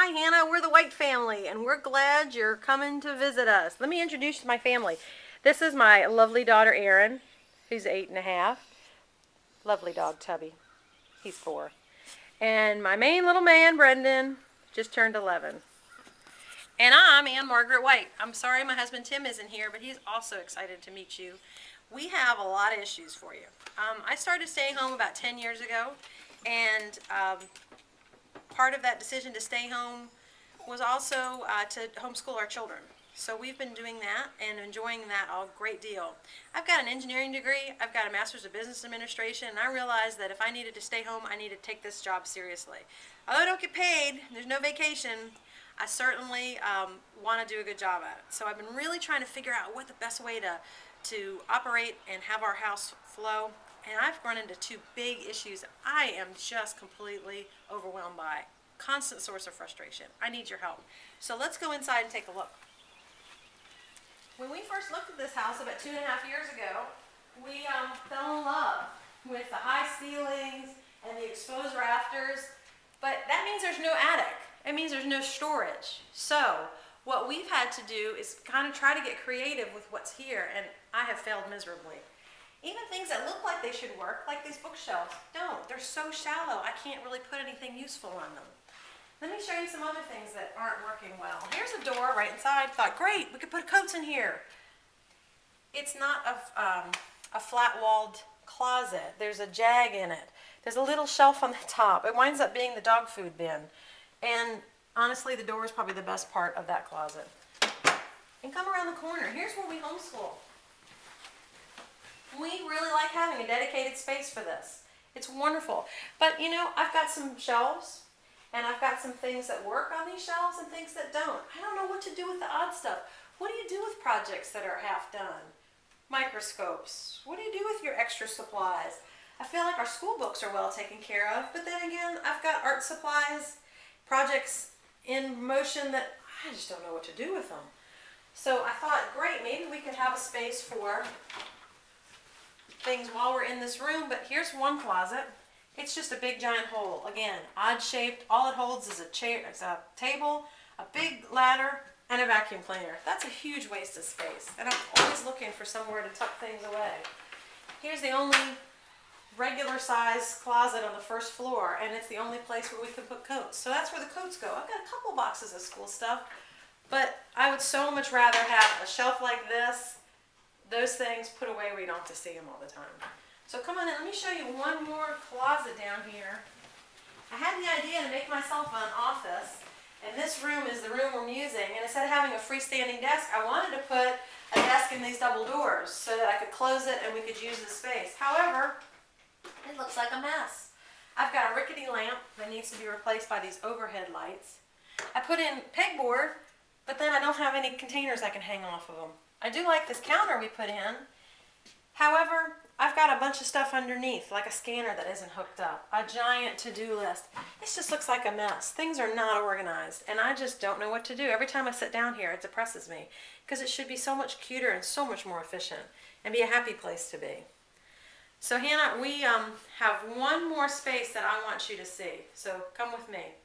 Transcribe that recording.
Hi Hannah, we're the White family and we're glad you're coming to visit us. Let me introduce my family. This is my lovely daughter Erin, who's 8.5. Lovely dog Tubby, he's 4. And my main little man Brendan just turned 11. And I'm Ann Margaret White. I'm sorry my husband Tim isn't here, but he's also excited to meet you. We have a lot of issues for you. I started staying home about 10 years ago, and part of that decision to stay home was also to homeschool our children. So we've been doing that and enjoying that a great deal. I've got an engineering degree, I've got a master's of business administration, and I realized that if I needed to stay home, I needed to take this job seriously. Although I don't get paid, there's no vacation, I certainly want to do a good job at it. So I've been really trying to figure out what the best way to operate and have our house flow. And I've run into two big issues I am just completely overwhelmed by. Constant source of frustration. I need your help. So let's go inside and take a look. When we first looked at this house about 2.5 years ago, we fell in love with the high ceilings and the exposed rafters, but that means there's no attic. It means there's no storage. So what we've had to do is kind of try to get creative with what's here, and I have failed miserably. Even things that look like they should work, like these bookshelves, don't. They're so shallow, I can't really put anything useful on them. Let me show you some other things that aren't working well. Here's a door right inside. Thought, great, we could put coats in here. It's not a flat-walled closet. There's a jag in it. There's a little shelf on the top. It winds up being the dog food bin. And honestly, the door is probably the best part of that closet. And come around the corner. Here's where we homeschool. We really like having a dedicated space for this. It's wonderful. But you know, I've got some shelves, and I've got some things that work on these shelves and things that don't. I don't know what to do with the odd stuff. What do you do with projects that are half done? Microscopes. What do you do with your extra supplies? I feel like our school books are well taken care of, but then again, I've got art supplies, projects in motion that I just don't know what to do with them. So I thought, great, maybe we could have a space for things while we're in this room, but here's one closet. It's just a big giant hole. Again, odd shaped. All it holds is a chair, it's a table, a big ladder, and a vacuum cleaner. That's a huge waste of space, and I'm always looking for somewhere to tuck things away. Here's the only regular size closet on the first floor, and it's the only place where we can put coats. So that's where the coats go. I've got a couple boxes of school stuff, but I would so much rather have a shelf like this, those things put away where you don't have to see them all the time. So come on in, let me show you one more closet down here. I had the idea to make myself an office, and this room is the room I'm using, and instead of having a freestanding desk, I wanted to put a desk in these double doors so that I could close it and we could use the space. However, it looks like a mess. I've got a rickety lamp that needs to be replaced by these overhead lights. I put in pegboard, but then I don't have any containers I can hang off of them. I do like this counter we put in. However, I've got a bunch of stuff underneath, like a scanner that isn't hooked up, a giant to-do list. This just looks like a mess. Things are not organized, and I just don't know what to do. Every time I sit down here, it depresses me, because it should be so much cuter and so much more efficient, and be a happy place to be. So Hannah, we have one more space that I want you to see, so come with me.